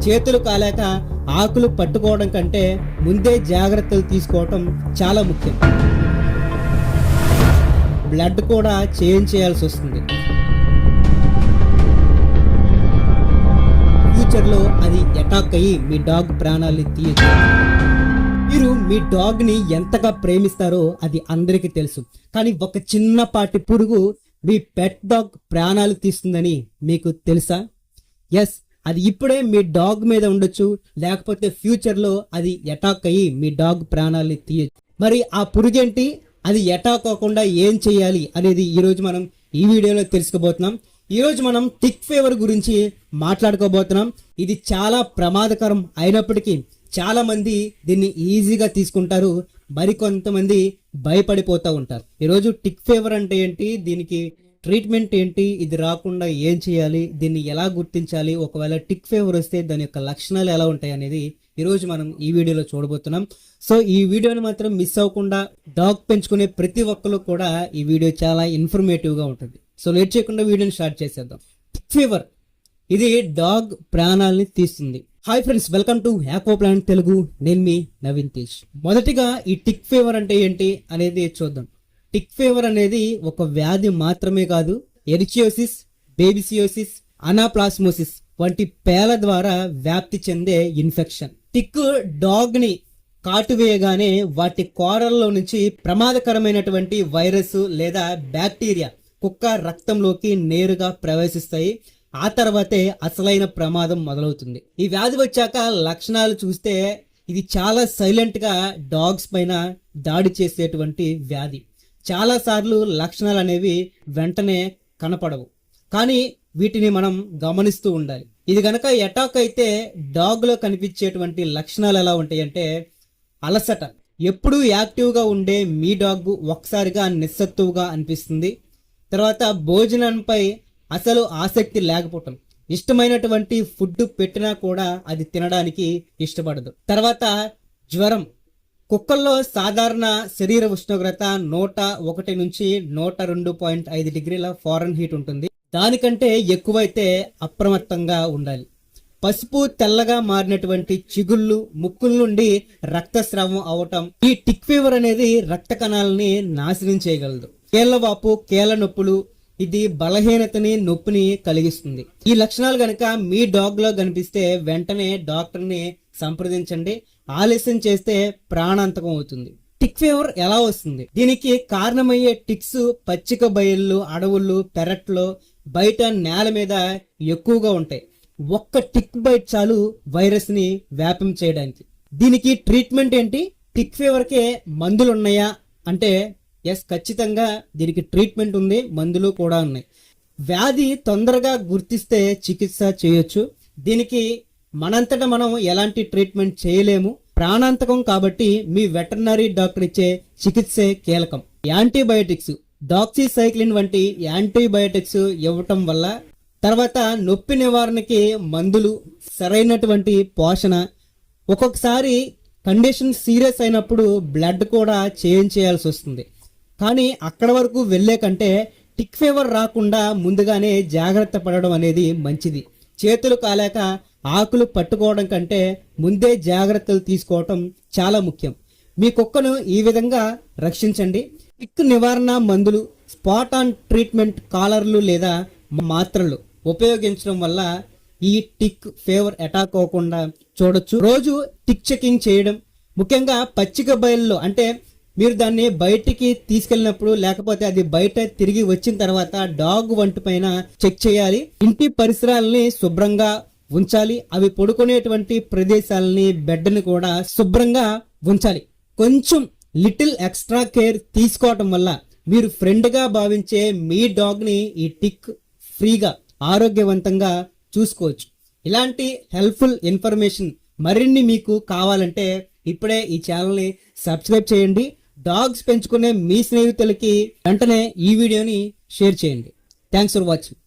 చేతులు కాలేక ఆకులు పట్టుకోవడం కంటే ముందే జాగ్రత్తలు తీసుకోవటం చాలా ముఖ్యం. బ్లడ్ కూడా చేంజ్ చేయాల్సి వస్తుంది. ఫ్యూచర్లో అది అటాక్ అయ్యి మీ డాగ్ ప్రాణాలని తీయచ్చు. మీరు మీ డాగ్ని ఎంతగా ప్రేమిస్తారో అది అందరికీ తెలుసు. కానీ ఒక చిన్నపాటి పురుగు మీ పెట్ డాగ్ ప్రాణాలు తీస్తుందని మీకు తెలుసా? ఎస్, అది ఇప్పుడే మీ డాగ్ మీద ఉండొచ్చు, లేకపోతే ఫ్యూచర్లో అది అటాక్ అయ్యి మీ డాగ్ ప్రాణాలని తీయచ్చు. మరి ఆ పురుగేంటి, అది అటాక్ అవ్వకుండా ఏం చేయాలి అనేది ఈరోజు మనం ఈ వీడియోలో తెలుసుకోబోతున్నాం. ఈరోజు మనం టిక్ ఫీవర్ గురించి మాట్లాడుకోబోతున్నాం. ఇది చాలా ప్రమాదకరం అయినప్పటికీ చాలా మంది దీన్ని ఈజీగా తీసుకుంటారు, మరికొంతమంది భయపడిపోతూ ఉంటారు. ఈరోజు టిక్ ఫీవర్ అంటే ఏంటి, దీనికి ట్రీట్మెంట్ ఏంటి, ఇది రాకుండా ఏం చేయాలి, దీన్ని ఎలా గుర్తించాలి, ఒకవేళ టిక్ ఫీవర్ వస్తే దాని యొక్క లక్షణాలు ఎలా ఉంటాయి అనేది ఈరోజు మనం ఈ వీడియోలో చూడబోతున్నాం. సో ఈ వీడియోని మాత్రం మిస్ అవ్వకుండా, డాగ్ పెంచుకునే ప్రతి ఒక్కరు కూడా ఈ వీడియో చాలా ఇన్ఫర్మేటివ్గా ఉంటుంది. సో లేట్ చేయకుండా వీడియోని స్టార్ట్ చేసేద్దాం. టిక్ ఫీవర్ ఇది డాగ్ ప్రాణాలని తీస్తుంది. హాయ్ ఫ్రెండ్స్, వెల్కమ్ టు హ్యాకో ప్లాన్ తెలుగు. నేను మీ నవీన్ తేజ్. మొదటిగా ఈ టిక్ ఫీవర్ అంటే ఏంటి అనేది చూద్దాం. టిక్ ఫీవర్ అనేది ఒక వ్యాధి మాత్రమే కాదు, ఎరిచియోసిస్, బేబిసియోసిస్, అనాప్లాస్మోసిస్ వంటి పేల ద్వారా వ్యాప్తి చెందే ఇన్ఫెక్షన్. టిక్ డాగ్ ని కాటువేయగానే వాటి కోరల్లో నుంచి ప్రమాదకరమైనటువంటి వైరస్ లేదా బ్యాక్టీరియా కుక్క రక్తంలోకి నేరుగా ప్రవేశిస్తాయి. ఆ తర్వాతే అసలైన ప్రమాదం మొదలవుతుంది. ఈ వ్యాధి వచ్చాక లక్షణాలు చూస్తే ఇది చాలా సైలెంట్ గా డాగ్స్ పైన దాడి చేసేటువంటి వ్యాధి. చాలా సార్లు లక్షణాలు అనేవి వెంటనే కనపడవు, కానీ వీటిని మనం గమనిస్తూ ఉండాలి. ఇది గనక అటాక్ అయితే డాగ్ లో కనిపించేటువంటి లక్షణాలు ఎలా ఉంటాయంటే, అలసట, ఎప్పుడూ యాక్టివ్గా ఉండే మీ డాగ్ ఒక్కసారిగా నిస్సత్తువుగా అనిపిస్తుంది. తర్వాత భోజనంపై అసలు ఆసక్తి లేకపోవటం, ఇష్టమైనటువంటి ఫుడ్ పెట్టినా కూడా అది తినడానికి ఇష్టపడదు. తర్వాత జ్వరం, కుక్కల్లో సాధారణ శరీర ఉష్ణోగ్రత 101 నుంచి 102.5 డిగ్రీల ఫారెన్ హీట్ ఉంటుంది. దానికంటే ఎక్కువైతే అప్రమత్తంగా ఉండాలి. పసుపు తెల్లగా మారినటువంటి చిగుళ్ళు, ముక్కుల నుండి రక్తస్రావం అవటం. ఈ టిక్ ఫీవర్ అనేది రక్త కణాలని నాశనం చేయగలదు. కీళ్లవాపు, కీళ్ల నొప్పులు, ఇది బలహీనతని, నొప్పిని కలిగిస్తుంది. ఈ లక్షణాలు గనక మీ డాగ్ లో కనిపిస్తే వెంటనే డాక్టర్ ని సంప్రదించండి. ఆలస్యం చేస్తే ప్రాణాంతకం అవుతుంది. టిక్ ఫీవర్ ఎలా వస్తుంది? దీనికి కారణమయ్యే టిక్స్ పచ్చిక బయళ్ళు, అడవులు, పెరట్లో, బయట నేల మీద ఎక్కువగా ఉంటాయి. ఒక్క టిక్ బైట్ చాలు వైరస్ ని వ్యాపం చేయడానికి. దీనికి ట్రీట్మెంట్ ఏంటి? టిక్ ఫీవర్ కి మందులు ఉన్నాయా అంటే ఎస్, ఖచ్చితంగా దీనికి ట్రీట్మెంట్ ఉంది, మందులు కూడా ఉన్నాయి. వ్యాధి తొందరగా గుర్తిస్తే చికిత్స చేయొచ్చు. దీనికి మనంతటా మనం ఎలాంటి ట్రీట్మెంట్ చేయలేము, ప్రాణాంతకం. కాబట్టి మీ వెటర్నరీ డాక్టర్ ఇచ్చే చికిత్సే కీలకం. యాంటీబయోటిక్స్, డాక్సీసైక్లిన్ వంటి యాంటీబయోటిక్స్ ఇవ్వటం వల్ల, తర్వాత నొప్పి నివారణకి మందులు, సరైనటువంటి పోషణ. ఒక్కొక్కసారి కండిషన్ సీరియస్ అయినప్పుడు బ్లడ్ కూడా చేంజ్ చేయాల్సి వస్తుంది. కానీ అక్కడ వరకు వెళ్లే కంటే టిక్ ఫీవర్ రాకుండా ముందుగానే జాగ్రత్త పడడం అనేది మంచిది. చేతులు కాలేక ఆకులు పట్టుకోవడం కంటే ముందే జాగ్రత్తలు తీసుకోవటం చాలా ముఖ్యం. మీ కుక్కను ఈ విధంగా రక్షించండి. టిక్ నివారణ మందులు, స్పాట్ ఆన్ ట్రీట్మెంట్ కాలర్లు లేదా మాత్రలు ఉపయోగించడం వల్ల ఈ టిక్ ఫీవర్ అటాక్ అవ్వకుండా చూడొచ్చు. రోజు టిక్ చెకింగ్ చేయడం, ముఖ్యంగా పచ్చిక బయల్లో, అంటే మీరు దాన్ని బయటికి తీసుకెళ్ళినప్పుడు, లేకపోతే అది బయట తిరిగి వచ్చిన తర్వాత డాగ్ వంటి పైన చెక్ చేయాలి. ఇంటి పరిసరాలని శుభ్రంగా ఉంచాలి. అవి పడుకునేటువంటి ప్రదేశాలని, బెడ్ని కూడా శుభ్రంగా ఉంచాలి. కొంచెం లిటిల్ ఎక్స్ట్రా కేర్ తీసుకోవటం వల్ల మీరు ఫ్రెండ్ గా భావించే మీ డాగ్ ని ఈ టిక్ ఫ్రీగా, ఆరోగ్యవంతంగా చూసుకోవచ్చు. ఇలాంటి హెల్ప్ఫుల్ ఇన్ఫర్మేషన్ మరిన్ని మీకు కావాలంటే ఇప్పుడే ఈ ఛానల్ ని సబ్స్క్రైబ్ చేయండి. డాగ్స్ పెంచుకునే మీ స్నేహితులకి వెంటనే ఈ వీడియోని షేర్ చేయండి. Thanks for watching.